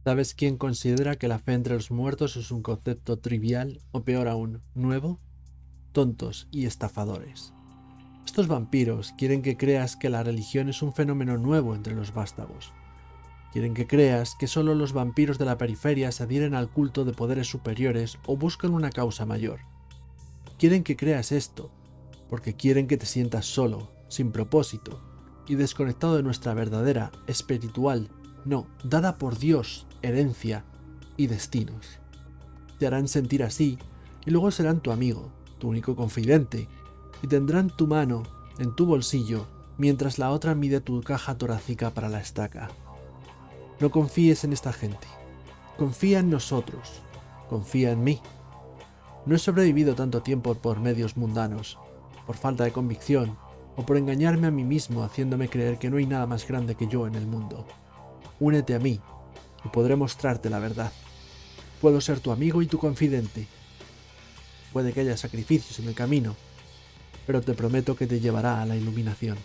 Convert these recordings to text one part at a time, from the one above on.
¿Sabes quién considera que la fe entre los muertos es un concepto trivial o peor aún, nuevo? Tontos y estafadores. Estos vampiros quieren que creas que la religión es un fenómeno nuevo entre los vástagos. Quieren que creas que solo los vampiros de la periferia se adhieren al culto de poderes superiores o buscan una causa mayor. Quieren que creas esto, porque quieren que te sientas solo, sin propósito y desconectado de nuestra verdadera, espiritual, no, dada por Dios, herencia y destinos. Te harán sentir así y luego serán tu amigo, tu único confidente, y tendrán tu mano en tu bolsillo mientras la otra mide tu caja torácica para la estaca. No confíes en esta gente. Confía en nosotros. Confía en mí. No he sobrevivido tanto tiempo por medios mundanos, por falta de convicción o por engañarme a mí mismo haciéndome creer que no hay nada más grande que yo en el mundo. Únete a mí y podré mostrarte la verdad. Puedo ser tu amigo y tu confidente. Puede que haya sacrificios en el camino, pero te prometo que te llevará a la iluminación.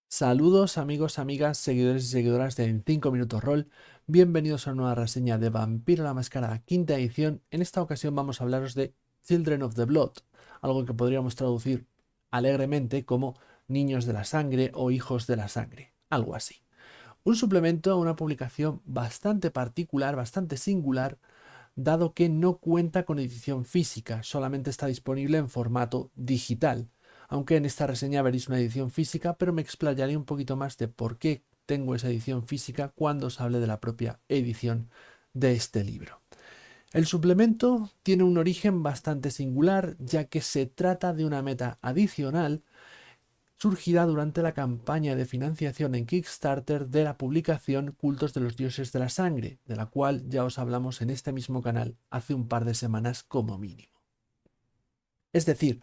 Saludos amigos, amigas, seguidores y seguidoras de En 5 Minutos Roll. Bienvenidos a una nueva reseña de Vampiro la Máscara, quinta edición. En esta ocasión vamos a hablaros de Children of the Blood, algo que podríamos traducir alegremente como Niños de la Sangre o Hijos de la Sangre, algo así. Un suplemento a una publicación bastante particular, bastante singular, dado que no cuenta con edición física, solamente está disponible en formato digital. Aunque en esta reseña veréis una edición física, pero me explayaré un poquito más de por qué tengo esa edición física cuando os hable de la propia edición de este libro. El suplemento tiene un origen bastante singular, ya que se trata de una meta adicional surgida durante la campaña de financiación en Kickstarter de la publicación Cultos de los Dioses de la Sangre, de la cual ya os hablamos en este mismo canal hace un par de semanas como mínimo. Es decir,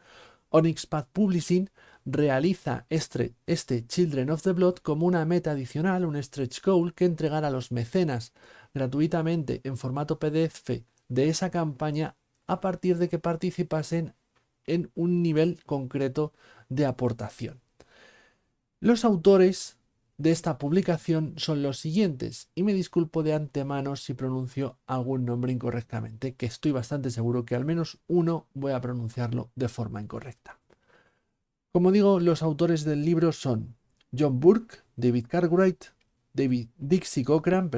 Onyx Path Publishing realiza este Children of the Blood como una meta adicional, un stretch goal que entregará a los mecenas gratuitamente en formato PDF de esa campaña a partir de que participasen en un nivel concreto de aportación. Los autores de esta publicación son los siguientes, y me disculpo de antemano si pronuncio algún nombre incorrectamente, que estoy bastante seguro que al menos uno voy a pronunciarlo de forma incorrecta. Como digo, los autores del libro son John Burke, David Cartwright, Dixie Cochran,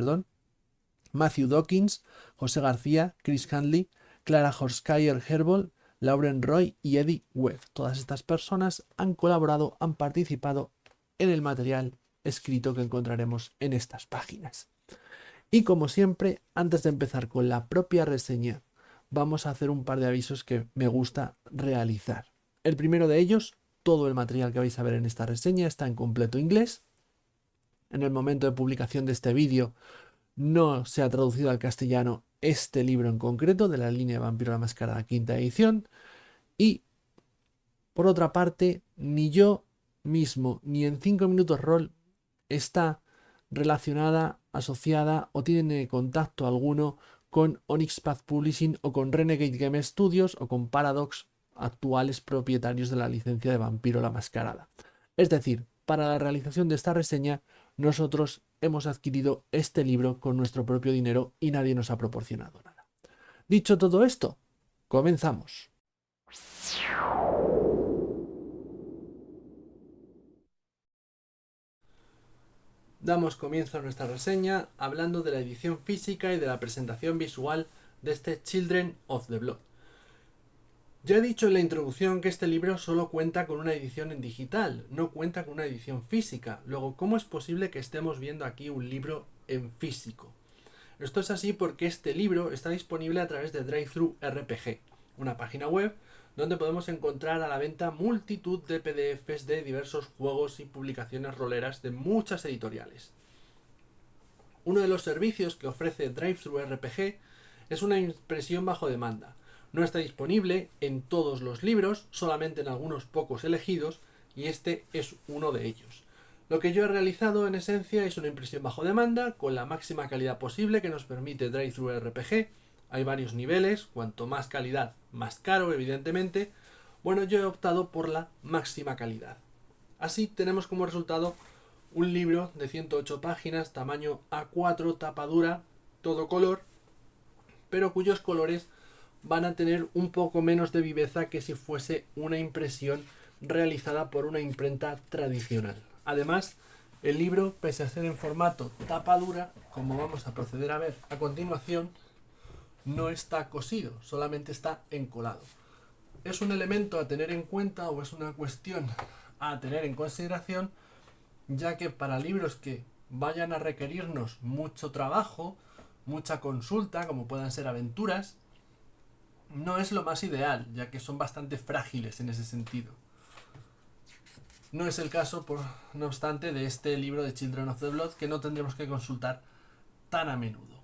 Matthew Dawkins, José García, Chris Handley, Clara Horskyer Herbol, Lauren Roy y Eddie Webb. Todas estas personas han colaborado, han participado en el material escrito que encontraremos en estas páginas. Y como siempre, antes de empezar con la propia reseña, vamos a hacer un par de avisos que me gusta realizar. El primero de ellos, todo el material que vais a ver en esta reseña está en completo inglés. En el momento de publicación de este vídeo no se ha traducido al castellano este libro en concreto de la línea de Vampiro la Máscara quinta edición. Y por otra parte, ni yo mismo ni en 5 minutos roll está relacionada, asociada o tiene contacto alguno con Onyx Path Publishing o con Renegade Game Studios o con Paradox, actuales propietarios de la licencia de Vampiro la Mascarada. Es decir, para la realización de esta reseña, nosotros hemos adquirido este libro con nuestro propio dinero y nadie nos ha proporcionado nada. Dicho todo esto, comenzamos. Damos comienzo a nuestra reseña hablando de la edición física y de la presentación visual de este Children of the Blood. Ya he dicho en la introducción que este libro solo cuenta con una edición en digital, no cuenta con una edición física. Luego, ¿cómo es posible que estemos viendo aquí un libro en físico? Esto es así porque este libro está disponible a través de Drive-Thru RPG, una página web donde podemos encontrar a la venta multitud de PDFs de diversos juegos y publicaciones roleras de muchas editoriales. Uno de los servicios que ofrece Drive-Thru RPG es una impresión bajo demanda. No está disponible en todos los libros, solamente en algunos pocos elegidos, y este es uno de ellos. Lo que yo he realizado en esencia es una impresión bajo demanda con la máxima calidad posible que nos permite Drive-Thru RPG. Hay varios niveles, cuanto más calidad, más caro, evidentemente. Bueno, yo he optado por la máxima calidad. Así tenemos como resultado un libro de 108 páginas, tamaño A4, tapa dura, todo color, pero cuyos colores van a tener un poco menos de viveza que si fuese una impresión realizada por una imprenta tradicional. Además, el libro, pese a ser en formato tapa dura, como vamos a proceder a ver a continuación, no está cosido, solamente está encolado. Es un elemento a tener en cuenta o es una cuestión a tener en consideración, ya que para libros que vayan a requerirnos mucho trabajo, mucha consulta, como puedan ser aventuras, no es lo más ideal, ya que son bastante frágiles en ese sentido. No es el caso, no obstante, de este libro de Children of the Blood, que no tendremos que consultar tan a menudo.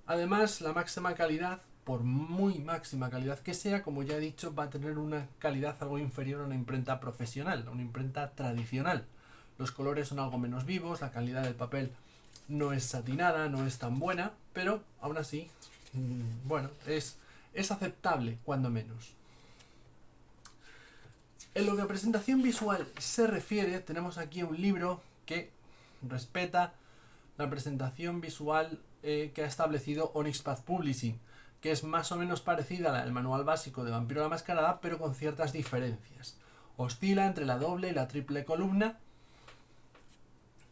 Además, la máxima calidad, por muy máxima calidad que sea, como ya he dicho, va a tener una calidad algo inferior a una imprenta profesional, a una imprenta tradicional. Los colores son algo menos vivos, la calidad del papel no es satinada, no es tan buena, pero aún así, bueno, es aceptable, cuando menos. En lo que a presentación visual se refiere, tenemos aquí un libro que respeta la presentación visual que ha establecido Onyx Path Publishing, que es más o menos parecida a la del manual básico de Vampiro la Mascarada, pero con ciertas diferencias. Oscila entre la doble y la triple columna,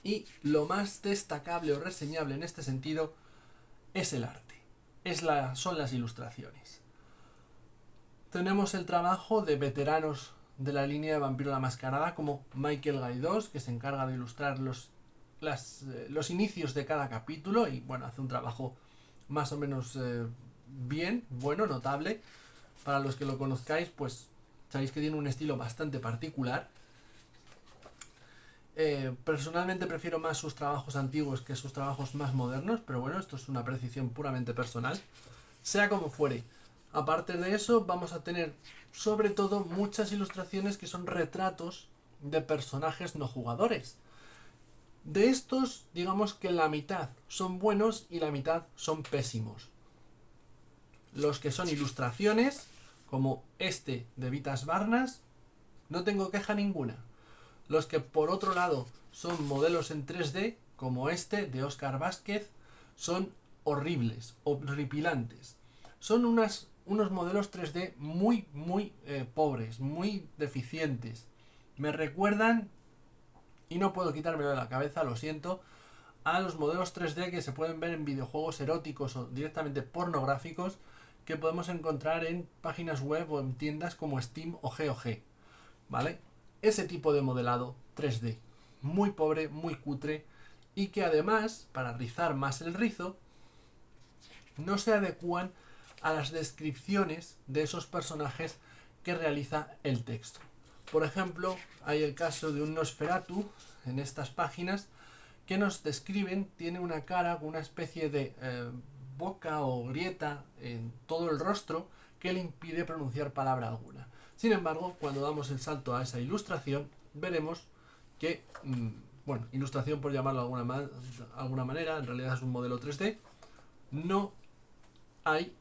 y lo más destacable o reseñable en este sentido es el arte, son las ilustraciones. Tenemos el trabajo de veteranos de la línea de Vampiro la Mascarada, como Michael Gaidos, que se encarga de ilustrar los inicios de cada capítulo y bueno, hace un trabajo más o menos bien, bueno, notable. Para los que lo conozcáis, pues sabéis que tiene un estilo bastante particular. Personalmente prefiero más sus trabajos antiguos que sus trabajos más modernos, pero bueno, esto es una apreciación puramente personal. Sea como fuere, aparte de eso, vamos a tener sobre todo muchas ilustraciones que son retratos de personajes no jugadores. De estos, digamos que la mitad son buenos y la mitad son pésimos. Los que son ilustraciones, como este de Vitas Varnas, no tengo queja ninguna. Los que por otro lado son modelos en 3D, como este de Óscar Vázquez, son horribles, horripilantes. Son unos modelos 3D muy pobres, muy deficientes. Me recuerdan, y no puedo quitármelo de la cabeza, lo siento, a los modelos 3D que se pueden ver en videojuegos eróticos o directamente pornográficos que podemos encontrar en páginas web o en tiendas como Steam o GOG, ¿vale? Ese tipo de modelado 3D, muy pobre, muy cutre, y que además, para rizar más el rizo, no se adecúan a las descripciones de esos personajes que realiza el texto. Por ejemplo, hay el caso de un Nosferatu en estas páginas que nos describen, tiene una cara con una especie de boca o grieta en todo el rostro que le impide pronunciar palabra alguna. Sin embargo, cuando damos el salto a esa ilustración, veremos que, bueno, ilustración por llamarlo de alguna manera, en realidad es un modelo 3D, no hay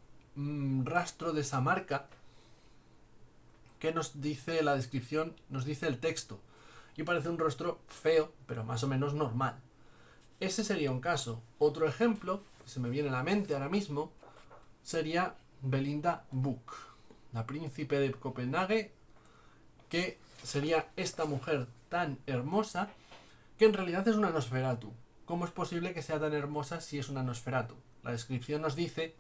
rastro de esa marca que nos dice la descripción, nos dice el texto, y parece un rostro feo, pero más o menos normal. Ese sería un caso. Otro ejemplo, que se me viene a la mente ahora mismo, sería Belinda Buch, la príncipe de Copenhague, que sería esta mujer tan hermosa que en realidad es una Nosferatu. ¿Cómo es posible que sea tan hermosa si es una Nosferatu? La descripción nos dice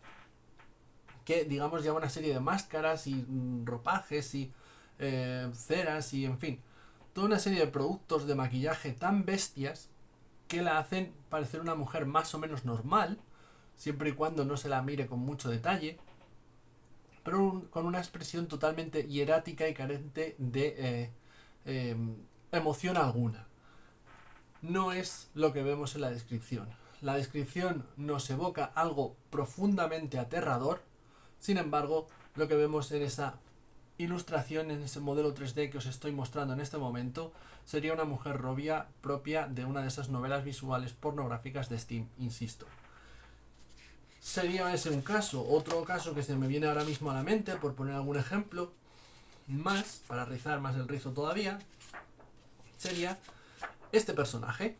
que, digamos, lleva una serie de máscaras y ropajes y ceras y, en fin, toda una serie de productos de maquillaje tan bestias que la hacen parecer una mujer más o menos normal, siempre y cuando no se la mire con mucho detalle, pero con una expresión totalmente hierática y carente de emoción alguna. No es lo que vemos en la descripción. La descripción nos evoca algo profundamente aterrador. Sin embargo, lo que vemos en esa ilustración, en ese modelo 3D que os estoy mostrando en este momento, sería una mujer rubia propia de una de esas novelas visuales pornográficas de Steam, insisto. Sería ese un caso. Otro caso que se me viene ahora mismo a la mente, por poner algún ejemplo, más, para rizar más el rizo todavía, sería este personaje.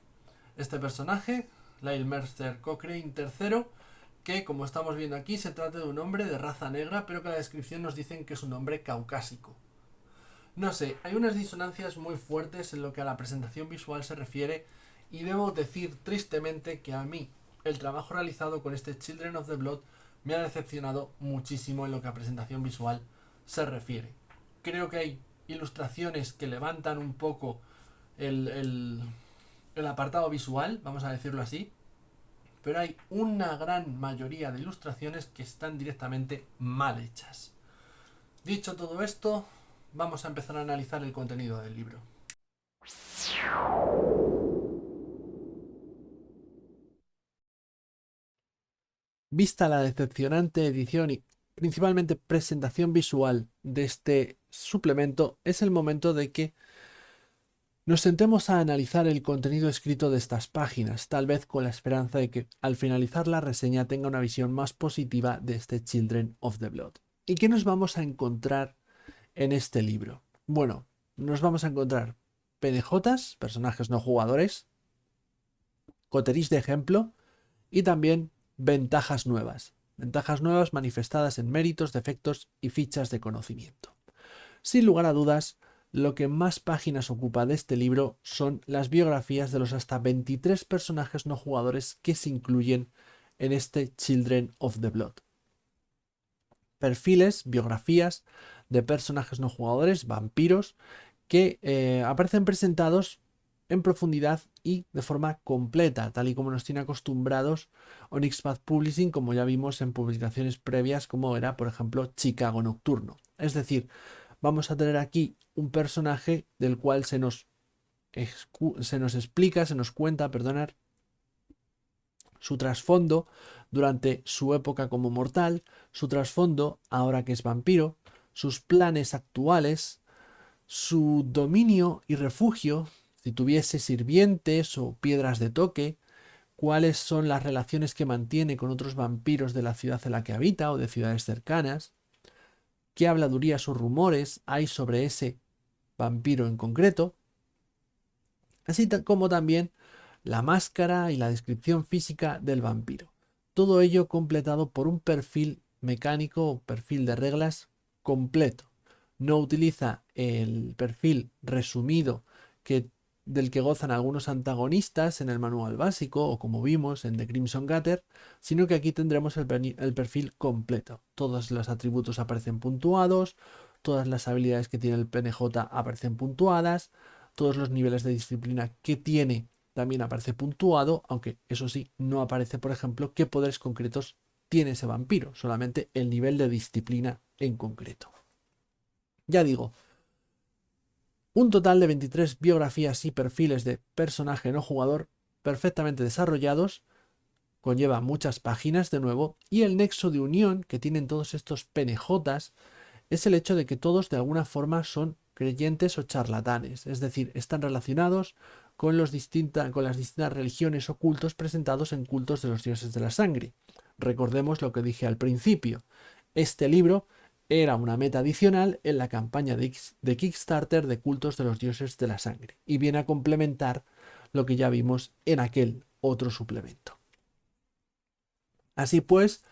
Este personaje, Lyle Mercer Cochrane III, que como estamos viendo aquí se trata de un hombre de raza negra, pero que la descripción nos dicen que es un hombre caucásico. No sé, hay unas disonancias muy fuertes en lo que a la presentación visual se refiere y debo decir tristemente que a mí el trabajo realizado con este Children of the Blood me ha decepcionado muchísimo en lo que a presentación visual se refiere. Creo que hay ilustraciones que levantan un poco el apartado visual, vamos a decirlo así, pero hay una gran mayoría de ilustraciones que están directamente mal hechas. Dicho todo esto, vamos a empezar a analizar el contenido del libro. Vista la decepcionante edición y principalmente presentación visual de este suplemento, es el momento de que nos sentemos a analizar el contenido escrito de estas páginas, tal vez con la esperanza de que al finalizar la reseña tenga una visión más positiva de este Children of the Blood. ¿Y qué nos vamos a encontrar en este libro? Bueno, nos vamos a encontrar PNJs, personajes no jugadores, coteris de ejemplo y también ventajas nuevas manifestadas en méritos, defectos y fichas de conocimiento. Sin lugar a dudas, lo que más páginas ocupa de este libro son las biografías de los hasta 23 personajes no jugadores que se incluyen en este Children of the Blood. Perfiles, biografías de personajes no jugadores, vampiros, que aparecen presentados en profundidad y de forma completa, tal y como nos tiene acostumbrados Onyx Path Publishing, como ya vimos en publicaciones previas, como era, por ejemplo, Chicago Nocturno. Es decir, vamos a tener aquí un personaje del cual se nos explica, se nos cuenta, perdonar, su trasfondo durante su época como mortal, su trasfondo ahora que es vampiro, sus planes actuales, su dominio y refugio, si tuviese sirvientes o piedras de toque, cuáles son las relaciones que mantiene con otros vampiros de la ciudad en la que habita o de ciudades cercanas, qué habladurías o rumores hay sobre ese vampiro en concreto, así como también la máscara y la descripción física del vampiro. Todo ello completado por un perfil mecánico o perfil de reglas completo. No utiliza el perfil resumido del que gozan algunos antagonistas en el manual básico o como vimos en The Crimson Gutter, sino que aquí tendremos el perfil completo. Todos los atributos aparecen puntuados, todas las habilidades que tiene el PNJ aparecen puntuadas, todos los niveles de disciplina que tiene también aparece puntuado, aunque eso sí, no aparece, por ejemplo, qué poderes concretos tiene ese vampiro, solamente el nivel de disciplina en concreto. Ya digo, un total de 23 biografías y perfiles de personaje no jugador perfectamente desarrollados, conlleva muchas páginas de nuevo, y el nexo de unión que tienen todos estos PNJs es el hecho de que todos de alguna forma son creyentes o charlatanes, es decir, están relacionados con las distintas religiones o cultos presentados en cultos de los dioses de la sangre. Recordemos lo que dije al principio. Este libro era una meta adicional en la campaña de Kickstarter de cultos de los dioses de la sangre y viene a complementar lo que ya vimos en aquel otro suplemento. Así pues,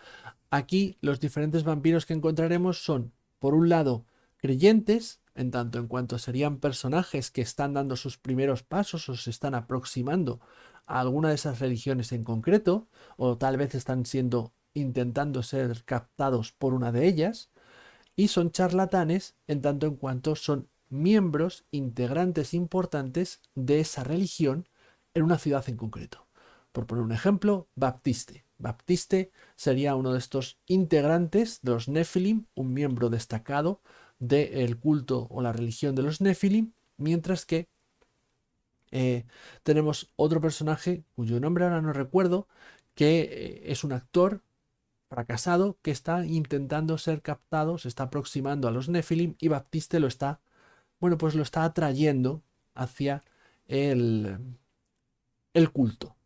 aquí los diferentes vampiros que encontraremos son, por un lado, creyentes, en tanto en cuanto serían personajes que están dando sus primeros pasos o se están aproximando a alguna de esas religiones en concreto, o tal vez están intentando ser captados por una de ellas, y son charlatanes en tanto en cuanto son miembros integrantes importantes de esa religión en una ciudad en concreto. Por poner un ejemplo, Baptiste. Baptiste sería uno de estos integrantes de los Nephilim, un miembro destacado del culto o la religión de los Nephilim, mientras que tenemos otro personaje cuyo nombre ahora no recuerdo, que es un actor fracasado que está intentando ser captado, se está aproximando a los Nephilim y Baptiste lo está atrayendo hacia el, el culto.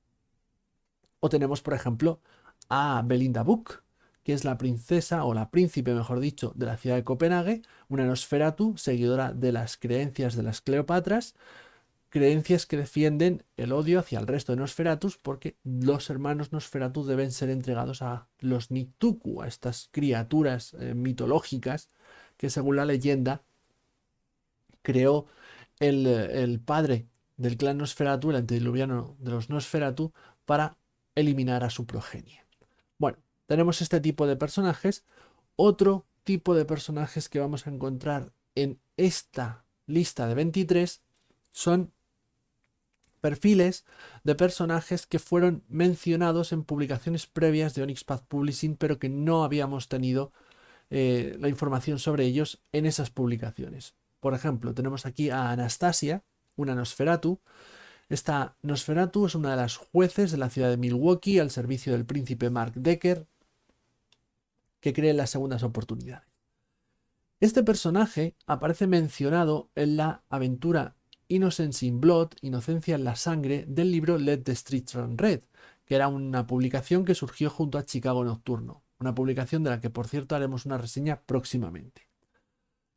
O tenemos, por ejemplo, a Belinda Book, que es la princesa, o la príncipe, mejor dicho, de la ciudad de Copenhague, una Nosferatu, seguidora de las creencias de las Cleopatras, creencias que defienden el odio hacia el resto de Nosferatus, porque los hermanos Nosferatu deben ser entregados a los Niktuku, a estas criaturas mitológicas que, según la leyenda, creó el padre del clan Nosferatu, el antediluviano de los Nosferatu, para eliminar a su progenie. Bueno, tenemos este tipo de personajes. Otro tipo de personajes que vamos a encontrar en esta lista de 23 son perfiles de personajes que fueron mencionados en publicaciones previas de Onyx Path Publishing, pero que no habíamos tenido la información sobre ellos en esas publicaciones. Por ejemplo, tenemos aquí a Anastasia, una Nosferatu. Esta Nosferatu es una de las jueces de la ciudad de Milwaukee al servicio del príncipe Mark Decker, que cree en las segundas oportunidades. Este personaje aparece mencionado en la aventura Innocence in Blood, Inocencia en la Sangre, del libro Let the Streets Run Red, que era una publicación que surgió junto a Chicago Nocturno, una publicación de la que, por cierto, haremos una reseña próximamente.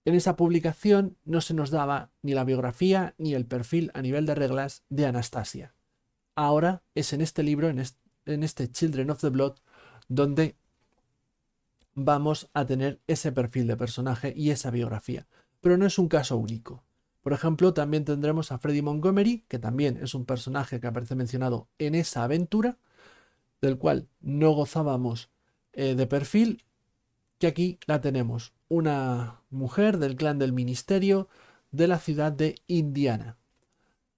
En esa publicación no se nos daba ni la biografía ni el perfil a nivel de reglas de Anastasia. Ahora es en este libro, en este Children of the Blood, donde vamos a tener ese perfil de personaje y esa biografía. Pero no es un caso único. Por ejemplo, también tendremos a Freddie Montgomery, que también es un personaje que aparece mencionado en esa aventura, del cual no gozábamos de perfil, que aquí la tenemos. Una mujer del clan del Ministerio de la ciudad de Indiana,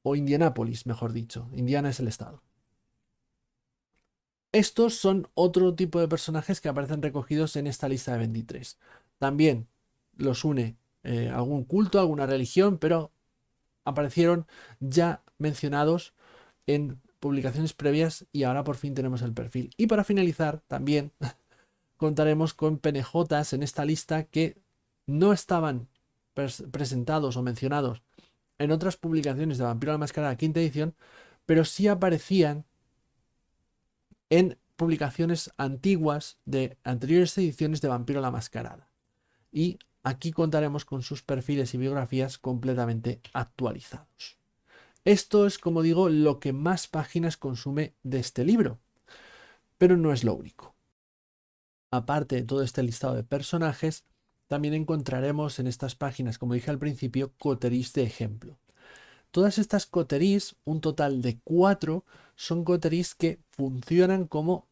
o Indianápolis, mejor dicho. Indiana es el estado. Estos son otro tipo de personajes que aparecen recogidos en esta lista de 23. También los une algún culto, alguna religión, pero aparecieron ya mencionados en publicaciones previas y ahora por fin tenemos el perfil. Y para finalizar, también contaremos con penejotas en esta lista que no estaban presentados o mencionados en otras publicaciones de Vampiro la Mascarada quinta edición, pero sí aparecían en publicaciones antiguas de anteriores ediciones de Vampiro la Mascarada. Y aquí contaremos con sus perfiles y biografías completamente actualizados. Esto es, como digo, lo que más páginas consume de este libro, pero no es lo único. Aparte de todo este listado de personajes, también encontraremos en estas páginas, como dije al principio, coteries de ejemplo. Todas estas coteries, un total de 4, son coteries que funcionan como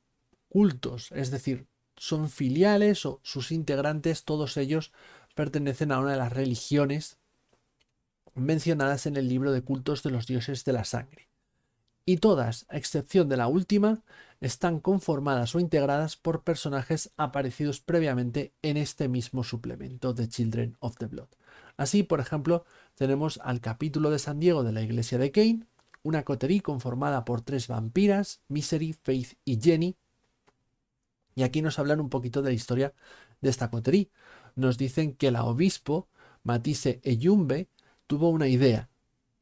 cultos, es decir, son filiales o sus integrantes, todos ellos pertenecen a una de las religiones mencionadas en el libro de cultos de los dioses de la sangre. Y todas, a excepción de la última, están conformadas o integradas por personajes aparecidos previamente en este mismo suplemento de Children of the Blood. Así, por ejemplo, tenemos al capítulo de San Diego de la iglesia de Cain, una coterie conformada por 3 vampiras, Misery, Faith y Jenny. Y aquí nos hablan un poquito de la historia de esta coterie. Nos dicen que el obispo, Matisse Eyumbe, tuvo una idea,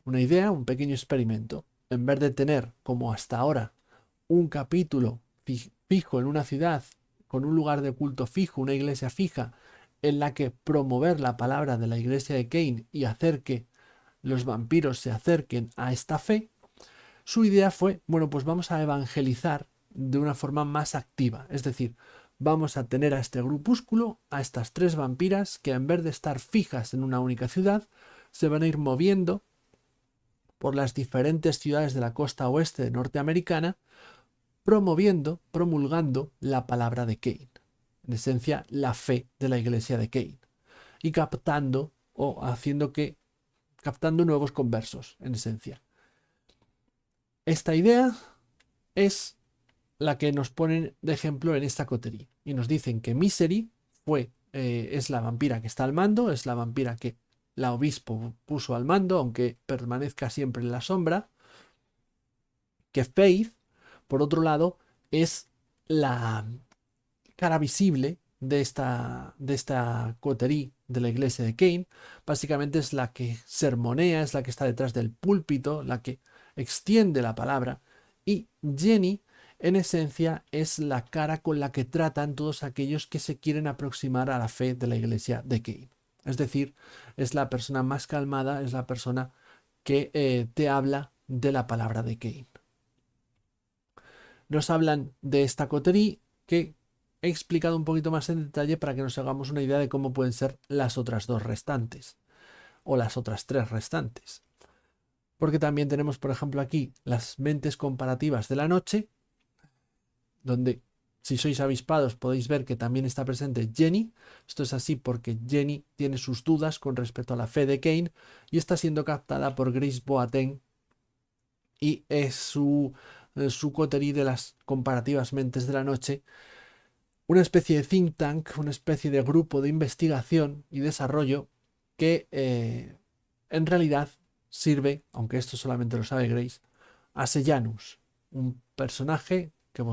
un pequeño experimento. En vez de tener, como hasta ahora, un capítulo fijo en una ciudad, con un lugar de culto fijo, una iglesia fija, en la que promover la palabra de la iglesia de Cain y hacer que los vampiros se acerquen a esta fe, su idea fue, bueno, pues vamos a evangelizar de una forma más activa. Es decir, vamos a tener a este grupúsculo, a estas 3 vampiras, que en vez de estar fijas en una única ciudad, se van a ir moviendo por las diferentes ciudades de la costa oeste norteamericana, promulgando la palabra de Cain. En esencia, la fe de la iglesia de Cain. Y captando nuevos conversos, en esencia. Esta idea es la que nos ponen de ejemplo en esta coterie. Y nos dicen que Misery es la vampira que está al mando, es la vampira que la obispo puso al mando, aunque permanezca siempre en la sombra. Que Faith, por otro lado, es la cara visible de esta coterie de la iglesia de Cain. Básicamente es la que sermonea, es la que está detrás del púlpito, la que extiende la palabra. Y Jenny en esencia es la cara con la que tratan todos aquellos que se quieren aproximar a la fe de la iglesia de Cain. Es decir, es la persona más calmada, es la persona que te habla de la palabra de Cain. Nos hablan de esta coterie que he explicado un poquito más en detalle para que nos hagamos una idea de cómo pueden ser las otras dos restantes o las otras tres restantes. Porque también tenemos, por ejemplo, aquí las mentes comparativas de la noche, donde si sois avispados podéis ver que también está presente Jenny. Esto es así porque Jenny tiene sus dudas con respecto a la fe de Cain y está siendo captada por Grace Boateng y es su coterie de las comparativas mentes de la noche, una especie de think tank, una especie de grupo de investigación y desarrollo que en realidad sirve, aunque esto solamente lo sabe Grace, a Sejanus, un personaje que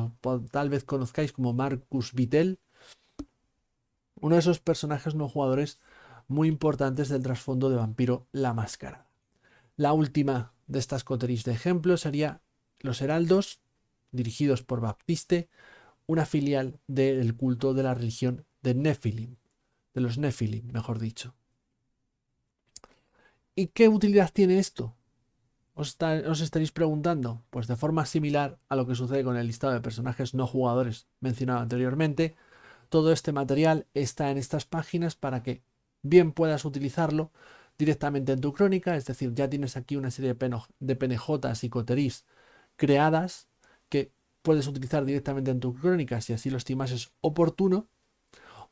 tal vez conozcáis como Marcus Vitel, uno de esos personajes no jugadores muy importantes del trasfondo de Vampiro la Máscara. La última de estas coteries de ejemplo sería Los Heraldos, dirigidos por Baptiste, una filial del culto de la religión de Nephilim, de los Nephilim, mejor dicho. ¿Y qué utilidad tiene esto? Os estaréis preguntando. Pues de forma similar a lo que sucede con el listado de personajes no jugadores mencionado anteriormente, todo este material está en estas páginas para que bien puedas utilizarlo directamente en tu crónica, es decir, ya tienes aquí una serie de PNJs y coteries creadas que puedes utilizar directamente en tu crónica si así lo estimases oportuno,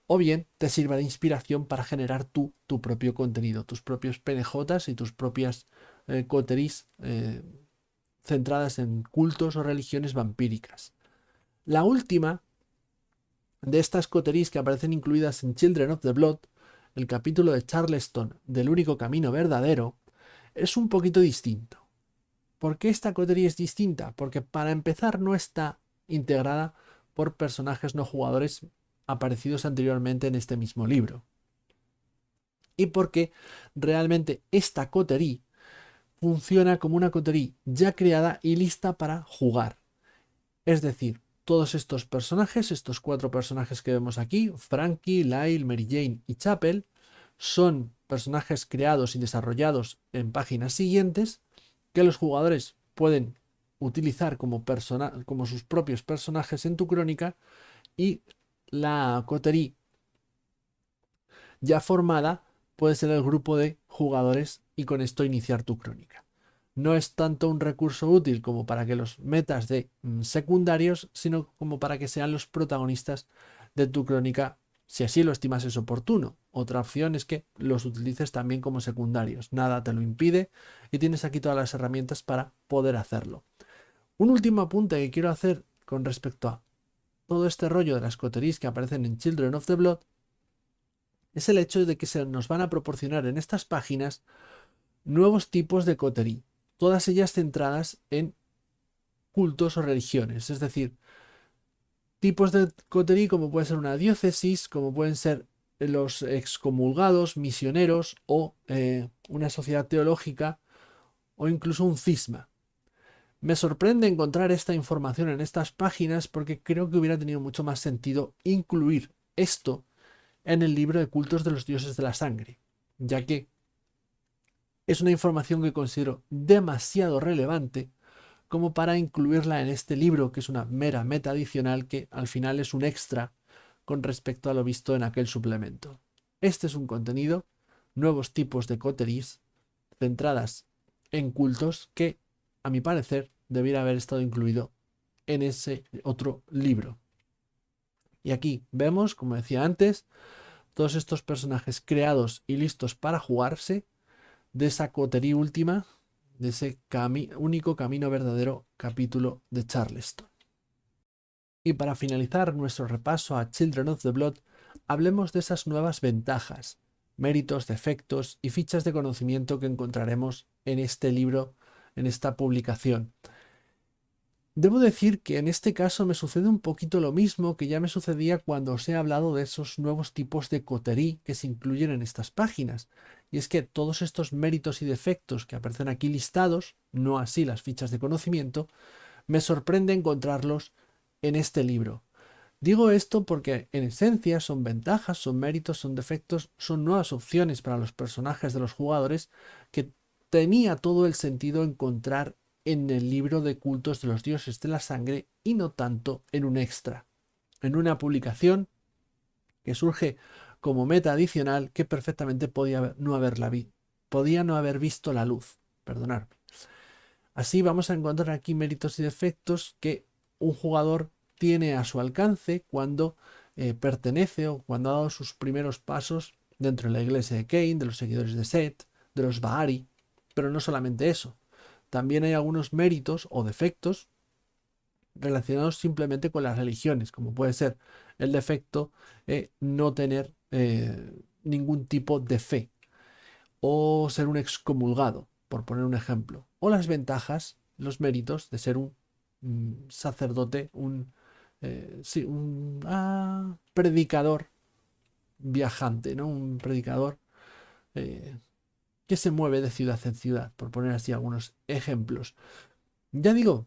o bien te sirva de inspiración para generar tu propio contenido, tus propios PNJs y tus propias coteries centradas en cultos o religiones vampíricas. La última de estas coteries que aparecen incluidas en Children of the Blood, el capítulo de Charleston del único camino verdadero, es un poquito distinto. ¿Por qué esta coterie es distinta? Porque para empezar no está integrada por personajes no jugadores aparecidos anteriormente en este mismo libro. Y porque realmente esta coterie funciona como una coterie ya creada y lista para jugar. Es decir, todos estos personajes, estos 4 personajes que vemos aquí, Frankie, Lyle, Mary Jane y Chapel, son personajes creados y desarrollados en páginas siguientes que los jugadores pueden utilizar como sus propios personajes en tu crónica, y la coterie ya formada puede ser el grupo de jugadores y con esto iniciar tu crónica. No es tanto un recurso útil como para que los metas de secundarios, sino como para que sean los protagonistas de tu crónica, si así lo estimas es oportuno. Otra opción es que los utilices también como secundarios. Nada te lo impide y tienes aquí todas las herramientas para poder hacerlo. Un último apunte que quiero hacer con respecto a todo este rollo de las coteries que aparecen en Children of the Blood es el hecho de que se nos van a proporcionar en estas páginas nuevos tipos de coterie, todas ellas centradas en cultos o religiones, es decir, tipos de coterie como puede ser una diócesis, como pueden ser los excomulgados, misioneros o una sociedad teológica o incluso un cisma. Me sorprende encontrar esta información en estas páginas porque creo que hubiera tenido mucho más sentido incluir esto en el libro de cultos de los dioses de la sangre, ya que es una información que considero demasiado relevante como para incluirla en este libro, que es una mera meta adicional que al final es un extra con respecto a lo visto en aquel suplemento. Este es un contenido, nuevos tipos de coteries centradas en cultos que, a mi parecer, debiera haber estado incluido en ese otro libro. Y aquí vemos, como decía antes, todos estos personajes creados y listos para jugarse de esa coterie última, de ese único camino verdadero capítulo de Charleston. Y para finalizar nuestro repaso a Children of the Blood, hablemos de esas nuevas ventajas, méritos, defectos y fichas de conocimiento que encontraremos en este libro, en esta publicación. Debo decir que en este caso me sucede un poquito lo mismo que ya me sucedía cuando os he hablado de esos nuevos tipos de coterie que se incluyen en estas páginas. Y es que todos estos méritos y defectos que aparecen aquí listados, no así las fichas de conocimiento, me sorprende encontrarlos en este libro. Digo esto porque en esencia son ventajas, son méritos, son defectos, son nuevas opciones para los personajes de los jugadores que tenía todo el sentido encontrar en el libro de cultos de los dioses de la sangre y no tanto en un extra, en una publicación que surge como meta adicional que perfectamente podía no haber visto la luz. Perdonadme. Así vamos a encontrar aquí méritos y defectos que un jugador tiene a su alcance cuando pertenece o cuando ha dado sus primeros pasos dentro de la iglesia de Cain, de los seguidores de Set, de los Bahari. Pero no solamente eso. También hay algunos méritos o defectos relacionados simplemente con las religiones, como puede ser el defecto no tener ningún tipo de fe o ser un excomulgado, por poner un ejemplo. O las ventajas, los méritos de ser un sacerdote, sí, un predicador viajante, ¿no? Un predicador eh, que se mueve de ciudad en ciudad, por poner así algunos ejemplos. Ya digo,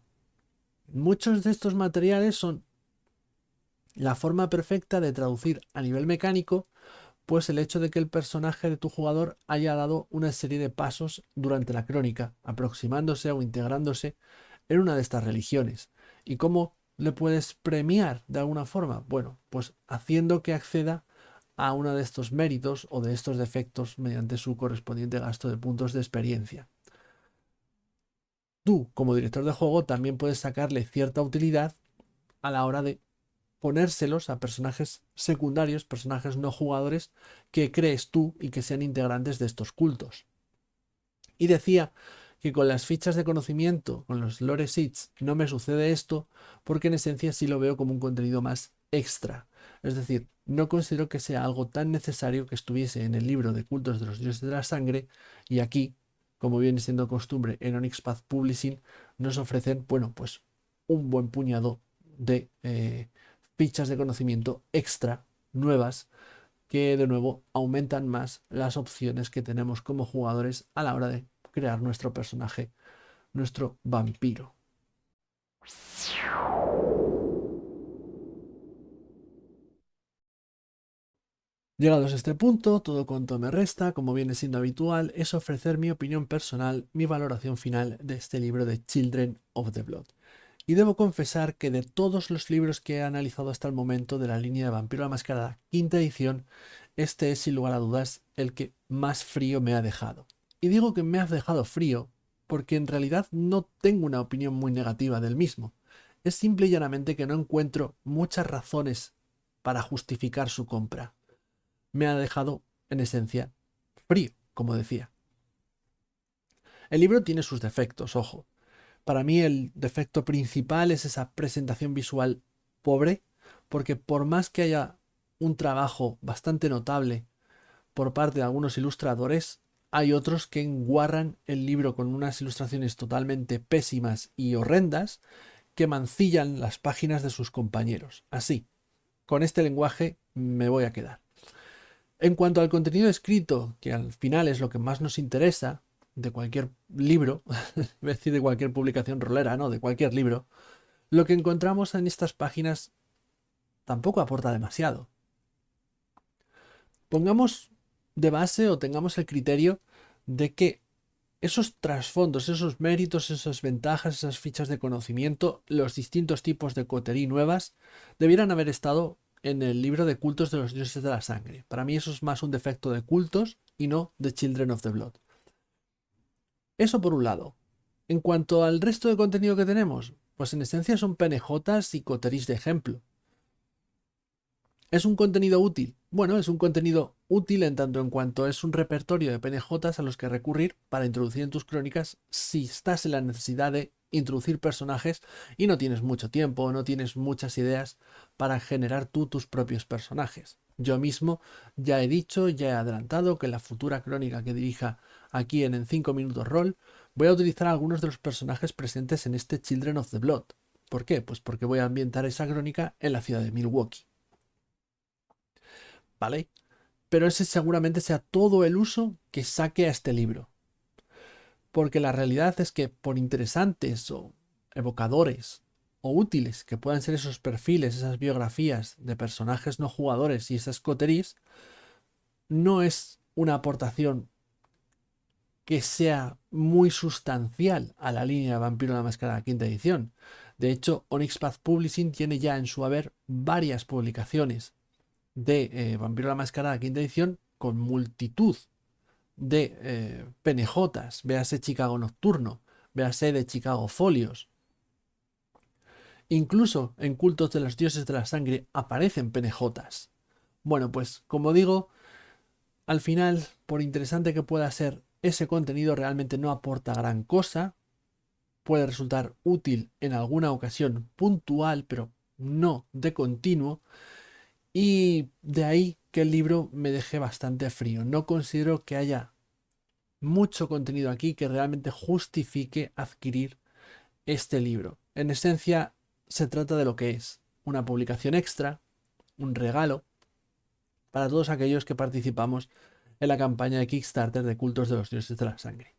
muchos de estos materiales son la forma perfecta de traducir a nivel mecánico pues el hecho de que el personaje de tu jugador haya dado una serie de pasos durante la crónica, aproximándose o integrándose en una de estas religiones. ¿Y cómo le puedes premiar de alguna forma? Bueno, pues haciendo que acceda a uno de estos méritos o de estos defectos mediante su correspondiente gasto de puntos de experiencia. Tú, como director de juego, también puedes sacarle cierta utilidad a la hora de ponérselos a personajes secundarios, personajes no jugadores que crees tú y que sean integrantes de estos cultos. Y decía que con las fichas de conocimiento, con los lore sheets, no me sucede esto porque en esencia sí lo veo como un contenido más extra. Es decir, no considero que sea algo tan necesario que estuviese en el libro de cultos de los dioses de la sangre y aquí, como viene siendo costumbre en Onyx Path Publishing, nos ofrecen, bueno, pues un buen puñado de fichas de conocimiento extra, nuevas, que de nuevo aumentan más las opciones que tenemos como jugadores a la hora de crear nuestro personaje, nuestro vampiro. Llegados a este punto, todo cuanto me resta, como viene siendo habitual, es ofrecer mi opinión personal, mi valoración final de este libro de Children of the Blood. Y debo confesar que de todos los libros que he analizado hasta el momento de la línea de Vampiro la Mascarada, quinta edición, este es sin lugar a dudas el que más frío me ha dejado. Y digo que me ha dejado frío porque en realidad no tengo una opinión muy negativa del mismo. Es simple y llanamente que no encuentro muchas razones para justificar su compra. Me ha dejado, en esencia, frío, como decía. El libro tiene sus defectos, ojo. Para mí el defecto principal es esa presentación visual pobre, porque por más que haya un trabajo bastante notable por parte de algunos ilustradores, hay otros que enguarran el libro con unas ilustraciones totalmente pésimas y horrendas que mancillan las páginas de sus compañeros. Así, con este lenguaje me voy a quedar. En cuanto al contenido escrito, que al final es lo que más nos interesa de cualquier libro, es decir, de cualquier publicación rolera, no, de cualquier libro, lo que encontramos en estas páginas tampoco aporta demasiado. Pongamos de base o tengamos el criterio de que esos trasfondos, esos méritos, esas ventajas, esas fichas de conocimiento, los distintos tipos de coterí nuevas, debieran haber estado en el libro de cultos de los dioses de la sangre. Para mí eso es más un defecto de cultos y no de Children of the Blood. Eso por un lado. En cuanto al resto de contenido que tenemos, pues en esencia son PNJs y coterís de ejemplo. ¿Es un contenido útil? Bueno, es un contenido útil en tanto en cuanto es un repertorio de PNJs a los que recurrir para introducir en tus crónicas si estás en la necesidad de introducir personajes y no tienes mucho tiempo, no tienes muchas ideas para generar tú tus propios personajes. Yo mismo ya he dicho, ya he adelantado que en la futura crónica que dirija aquí en 5 minutos roll voy a utilizar algunos de los personajes presentes en este Children of the Blood. ¿Por qué? Pues porque voy a ambientar esa crónica en la ciudad de Milwaukee. ¿Vale? Pero ese seguramente sea todo el uso que saque a este libro. Porque la realidad es que por interesantes o evocadores o útiles que puedan ser esos perfiles, esas biografías de personajes no jugadores y esas coteries, no es una aportación que sea muy sustancial a la línea de Vampiro la Máscara quinta edición. De hecho, Onyx Path Publishing tiene ya en su haber varias publicaciones de Vampiro la Máscara quinta edición con multitud de PNJs, véase Chicago Nocturno, véase de Chicago Folios. Incluso en Cultos de los Dioses de la Sangre aparecen PNJs. Bueno, pues como digo, al final, por interesante que pueda ser, ese contenido realmente no aporta gran cosa. Puede resultar útil en alguna ocasión puntual, pero no de continuo. Y de ahí que el libro me deje bastante frío. No considero que haya mucho contenido aquí que realmente justifique adquirir este libro. En esencia, se trata de lo que es una publicación extra, un regalo para todos aquellos que participamos en la campaña de Kickstarter de Cultos de los Dioses de la Sangre,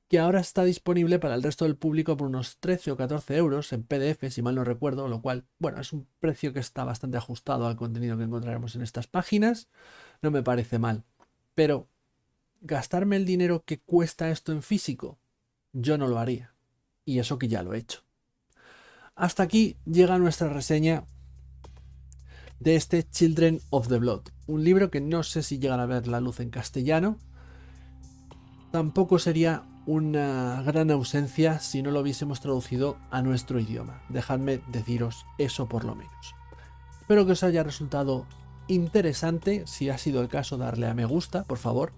que ahora está disponible para el resto del público por unos 13 o 14 euros en PDF, si mal no recuerdo, lo cual, bueno, es un precio que está bastante ajustado al contenido que encontraremos en estas páginas. No me parece mal, pero gastarme el dinero que cuesta esto en físico, yo no lo haría, y eso que ya lo he hecho. Hasta aquí llega nuestra reseña de este Children of the Blood, un libro que no sé si llegará a ver la luz en castellano. Tampoco sería una gran ausencia si no lo hubiésemos traducido a nuestro idioma. Dejadme deciros eso por lo menos. Espero que os haya resultado interesante. Si ha sido el caso, darle a me gusta, por favor.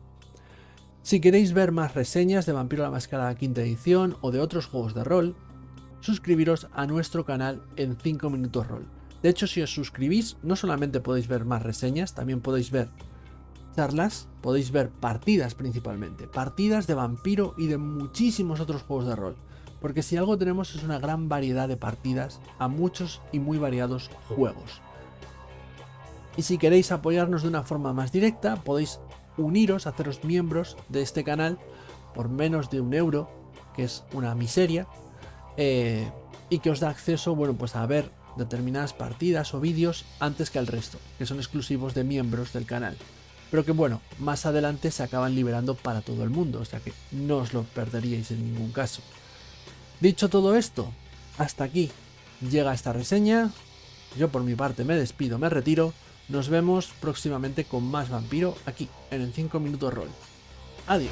Si queréis ver más reseñas de Vampiro la Máscara quinta edición o de otros juegos de rol, suscribiros a nuestro canal en 5 Minutos Rol. De hecho, si os suscribís, no solamente podéis ver más reseñas, también podéis ver charlas, podéis ver partidas principalmente, partidas de Vampiro y de muchísimos otros juegos de rol, porque si algo tenemos es una gran variedad de partidas a muchos y muy variados juegos. Y si queréis apoyarnos de una forma más directa, podéis uniros, haceros miembros de este canal por menos de €1, que es una miseria, y que os da acceso, bueno, pues a ver determinadas partidas o vídeos antes que al resto, que son exclusivos de miembros del canal, pero que bueno, más adelante se acaban liberando para todo el mundo, o sea que no os lo perderíais en ningún caso. Dicho todo esto, hasta aquí llega esta reseña. Yo por mi parte me despido, me retiro. Nos vemos próximamente con más Vampiro aquí en el 5 Minutos Rol. Adiós.